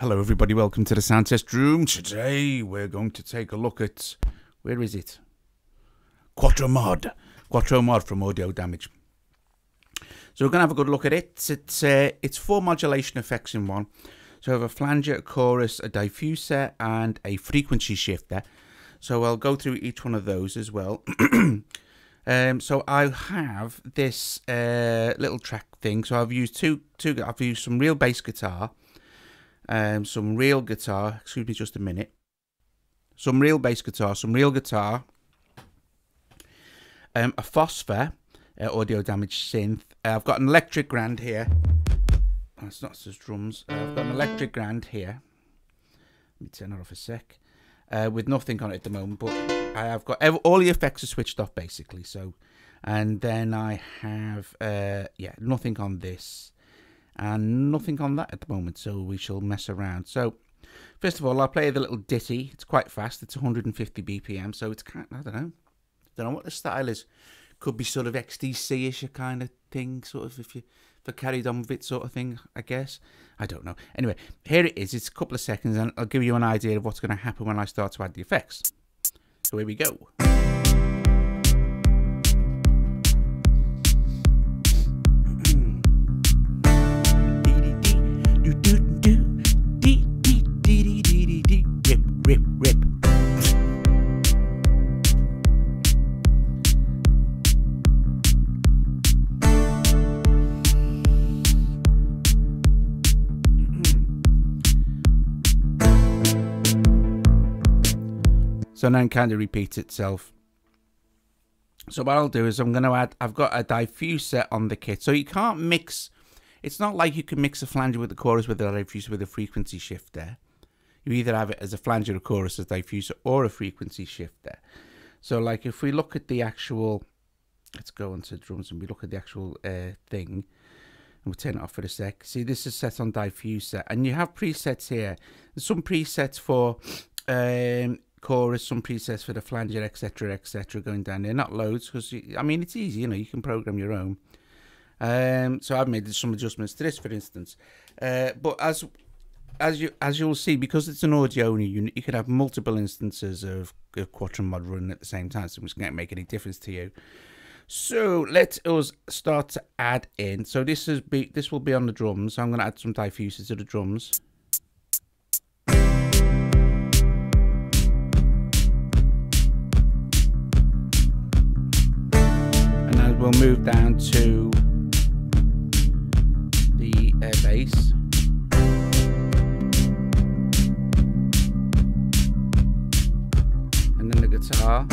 Hello everybody, welcome to the sound test room. Today we're going to take a look at, where is it? QuatroMod. QuatroMod from Audio Damage. So we're going to have a good look at it. It's 4 modulation effects in one. So we have a flanger, a chorus, a diffuser and a frequency shifter. So I'll go through each one of those as well. So I have this little track thing. So I've used I've used some real bass guitar. Some real guitar, excuse me just a minute, some real bass guitar, some real guitar, a Phosphor Audio Damage synth. I've got an electric grand here. Oh, it's not just drums. I've got an electric grand here. Let me turn it off a sec. With nothing on it at the moment, but I have got all the effects are switched off basically. So, and then I have nothing on this. And nothing on that at the moment, so we shall mess around. So, first of all, I'll play the little ditty. It's quite fast. It's 150 BPM, so it's kind of, I don't know what the style is. Could be sort of XTC-ish kind of thing, sort of if I carried on with it sort of thing, I guess. I don't know. Anyway, here it is. It's a couple of seconds, and I'll give you an idea of what's going to happen when I start to add the effects. So here we go. Rip. So then kind of repeats itself. So what I'll do is I'm going to add, I've got a diffuser on the kit. So you can't mix, it's not like you can mix a flanger with the chorus with a diffuser with a frequency shifter. You either have it as a flanger, a chorus, a diffuser, or a frequency shifter. So, like, if we look at the actual, let's go onto drums and we look at the actual thing, and we'll turn it off for a sec. See, this is set on diffuser, and you have presets here. There's some presets for chorus, some presets for the flanger, etc., going down there. Not loads, because I mean it's easy, you know, you can program your own. So I've made some adjustments to this, for instance, but as you'll see, because it's an audio-only unit, you could have multiple instances of QuatroMod running at the same time, so it's not going to make any difference to you. So let us start to add in. So this will be on the drums. So I'm going to add some diffusers to the drums. And then we'll move down to the bass. The guitar,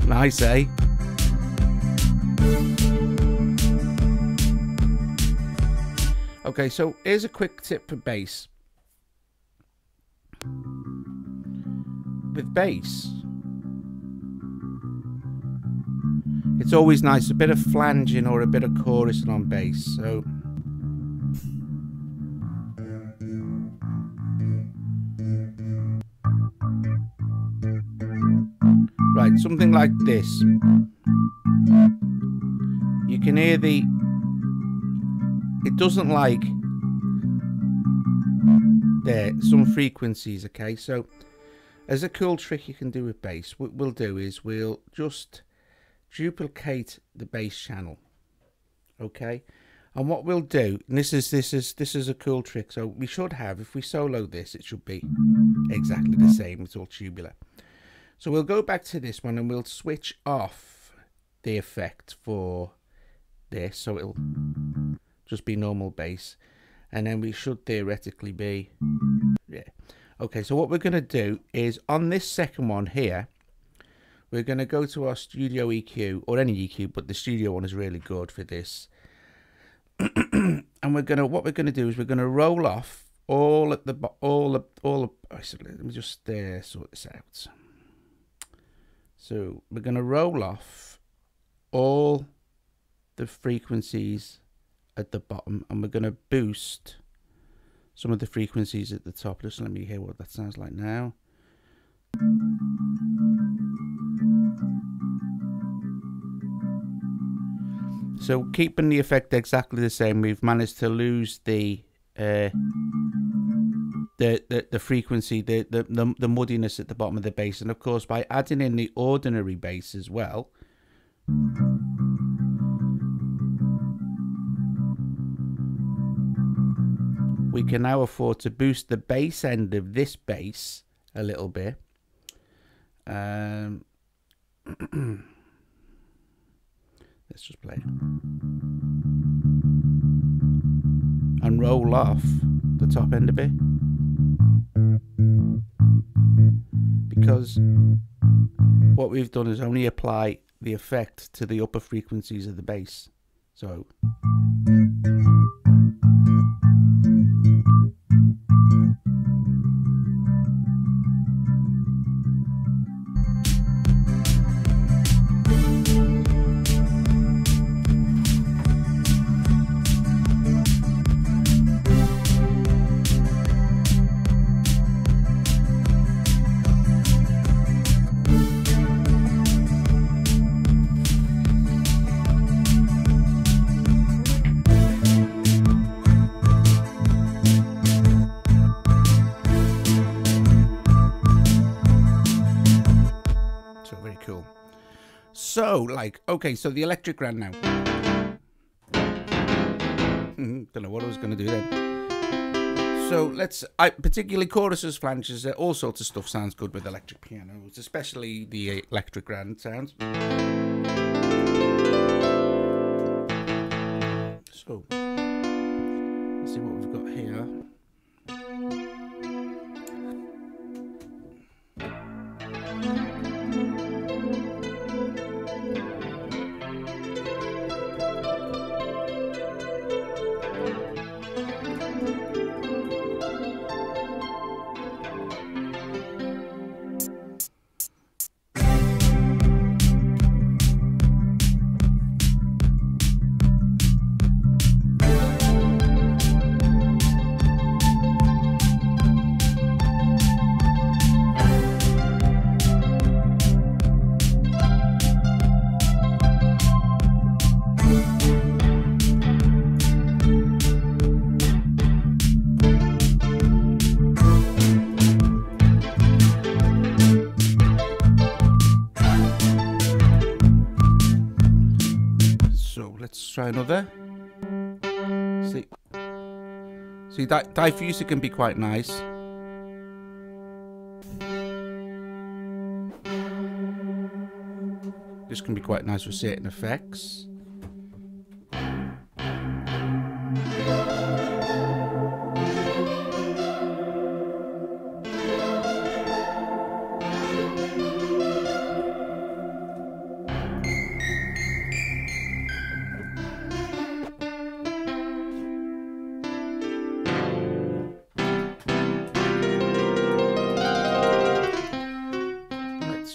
nice, eh? Okay, so here's a quick tip for bass. With bass, it's always nice, a bit of flanging or a bit of chorusing on bass. So right, something like this. You can hear it doesn't like there some frequencies. Okay, so as a cool trick you can do with bass, what we'll do is we'll just duplicate the bass channel. Okay, and what we'll do, and this is a cool trick. So we should have, if we solo this, it should be exactly the same. It's all tubular. So we'll go back to this one and we'll switch off the effect for this, so it'll just be normal bass, and then we should theoretically be, yeah. Okay, so what we're going to do is on this second one here, we're going to go to our studio EQ, or any EQ, but the studio one is really good for this. And what we're gonna do is we're gonna roll off all at the let me just sort this out. So we're gonna roll off all the frequencies at the bottom, and we're gonna boost some of the frequencies at the top. Just let me hear what that sounds like now. So keeping the effect exactly the same, we've managed to lose the frequency, the muddiness at the bottom of the bass, and of course by adding in the ordinary bass as well, we can now afford to boost the bass end of this bass a little bit. Let's just play it. And roll off the top end a bit. Because what we've done is only apply the effect to the upper frequencies of the bass. So okay, so the electric grand now. Don't know what I was going to do then. So particularly choruses, flanges, all sorts of stuff sounds good with electric pianos, especially the electric grand sounds. So let's see what we've got here. Try another. See, diffuser can be quite nice. This can be quite nice with certain effects.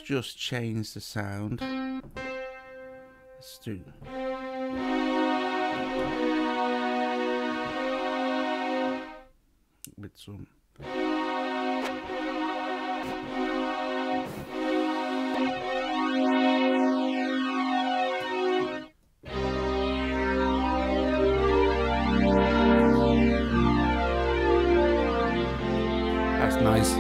Just change the sound. Let's do with some. That's nice.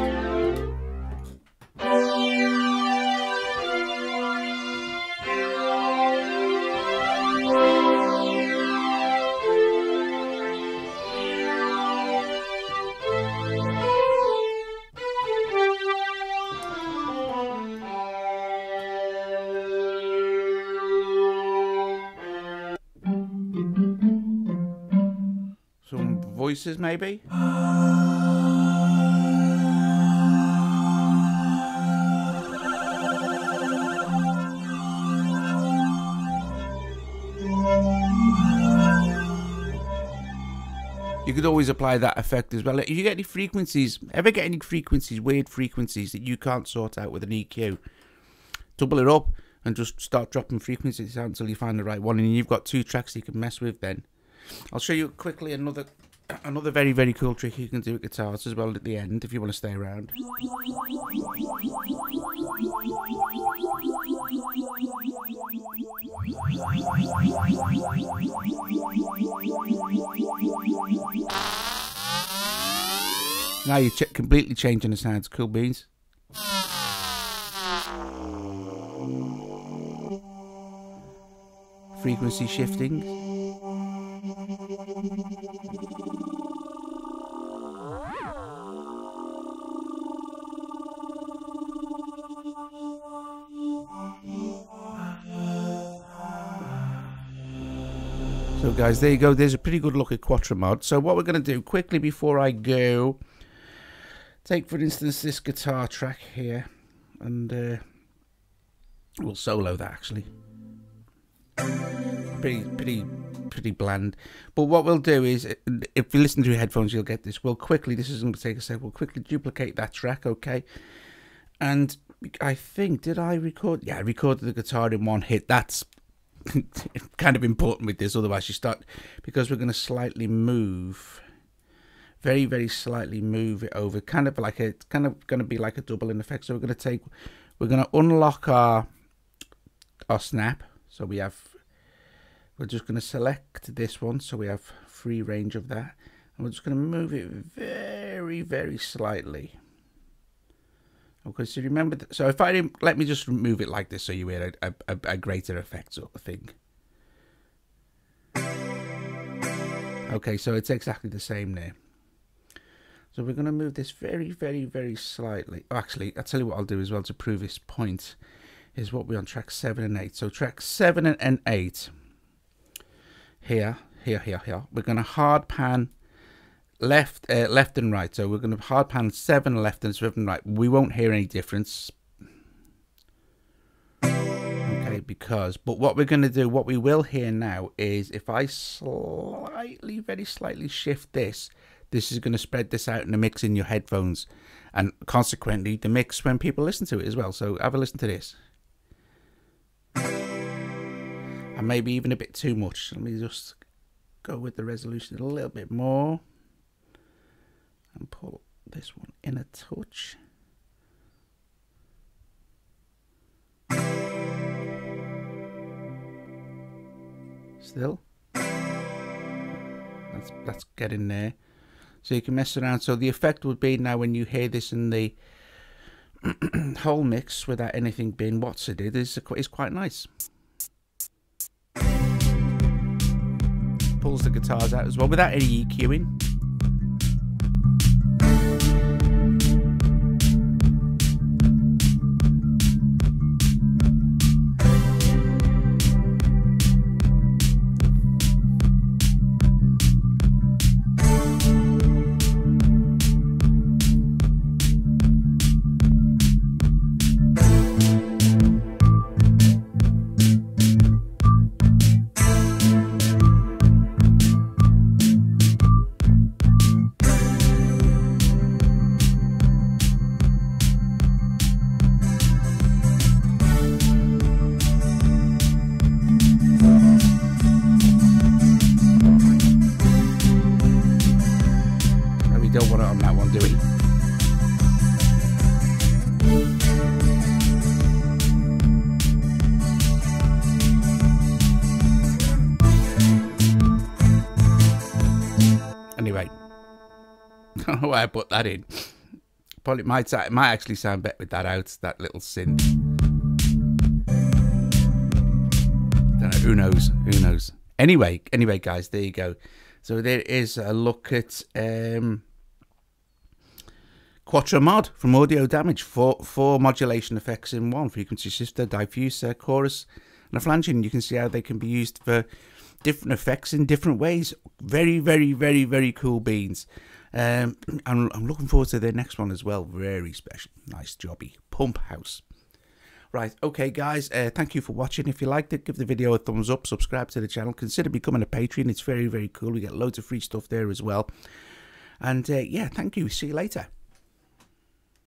Some voices, maybe? You could always apply that effect as well. If you get any frequencies, weird frequencies that you can't sort out with an EQ, double it up and just start dropping frequencies out until you find the right one, and you've got 2 tracks you can mess with then. I'll show you quickly another very, very cool trick you can do with guitars as well at the end if you want to stay around. Now you're completely changing the sounds. Cool beans. Frequency shifting. So guys, there you go. There's a pretty good look at QuatroMod. So what we're going to do quickly before I go, take for instance this guitar track here, and we'll solo that actually. Pretty bland. But what we'll do is, if you listen through headphones, you'll get this. We'll quickly, this is going to take a sec, we'll quickly duplicate that track, okay? And I think, did I record? Yeah, I recorded the guitar in one hit. That's kind of important with this, otherwise you start, because we're going to slightly move, very, very slightly move it over, kind of like it's kind of going to be like a doubling effect. So we're going to unlock our snap. So we're just going to select this one, so we have free range of that, and we're just going to move it very, very slightly. Okay, so remember, so if I didn't, let me just move it like this so you hear a greater effect sort of thing. Okay, so it's exactly the same there. So we're going to move this very, very, very slightly. Oh, actually, I'll tell you what I'll do as well to prove this point, is what we're on track 7 and 8. So track 7 and 8, here, we're going to hard pan left and right. So we're going to hard pan 7 left and 7 right. We won't hear any difference, okay, but what we're going to do, what we will hear now is if I slightly, very slightly shift this is going to spread this out in the mix in your headphones, and consequently the mix when people listen to it as well. So have a listen to this, and maybe even a bit too much. Let me just go with the resolution a little bit more and pull this one in a touch. Still, that's getting there. So you can mess around. So the effect would be now when you hear this in the whole mix without anything being what's it is quite nice. Pulls the guitars out as well without any EQing. Don't want it on that one, do we? Anyway, I don't know why I put that in. Probably it might actually sound better with that out, that little synth. Don't know, who knows? Who knows? Anyway, guys, there you go. So there is a look at QuatroMod from Audio Damage. Four modulation effects in one: frequency shifter, diffuser, chorus, and a flanging. You can see how they can be used for different effects in different ways. Very, very, very, very cool beans. I'm looking forward to their next one as well. Very special. Nice jobby. Pump House. Right, okay, guys. Thank you for watching. If you liked it, give the video a thumbs up. Subscribe to the channel. Consider becoming a Patreon. It's very, very cool. We get loads of free stuff there as well. And yeah, thank you. See you later.